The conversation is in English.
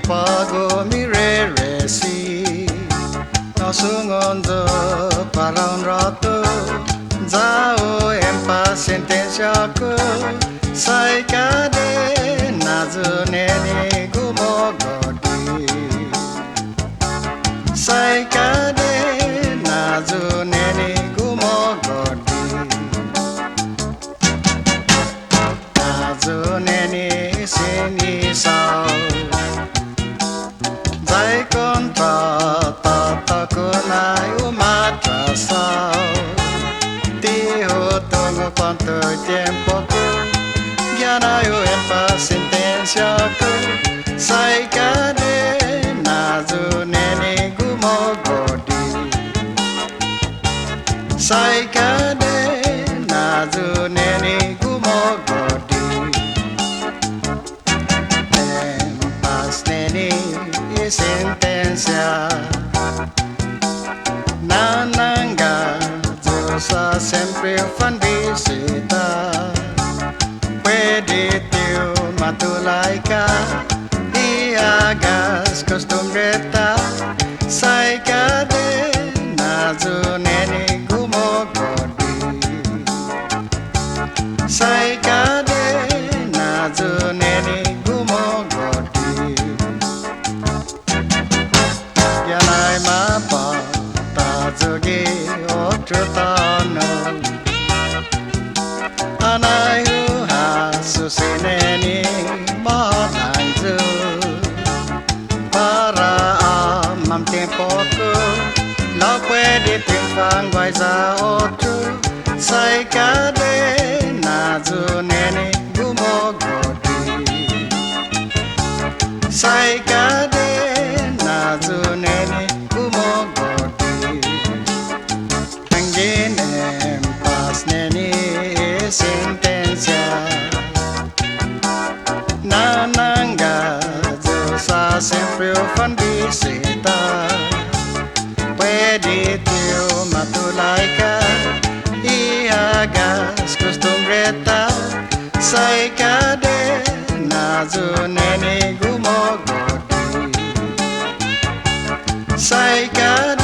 pago mi resi no sungondo para un rato zao en paz sentencia ko sai Kadena Neni gumogodi sai Kadena Neni gumogodi Neni sini sao dai contra tata kunai umatra sao Tengo cuánto tiempo Genaro en paz sentencia sai Kadena Neni gumogodi sai Kadena Neni gumogodi en paz Neni sentencia nananga sempre fan visita puede tío matulaica y hagas costumbreta sai Kadena Neni gumogodi sai Kadena Neni gumogodi yanai mapa tazugi otrutano anai susineni matanzu para amam tempo ko la puede triunfar guaiza otro sai Kadena Neni gumogodi sai Kadena Neni gumogodi Manggi en paz Neni sentencia nananga dosa sempre fan visita puede tío matulaica y hagas costumbreta sai Kadena Neni gumogodi sai Kadena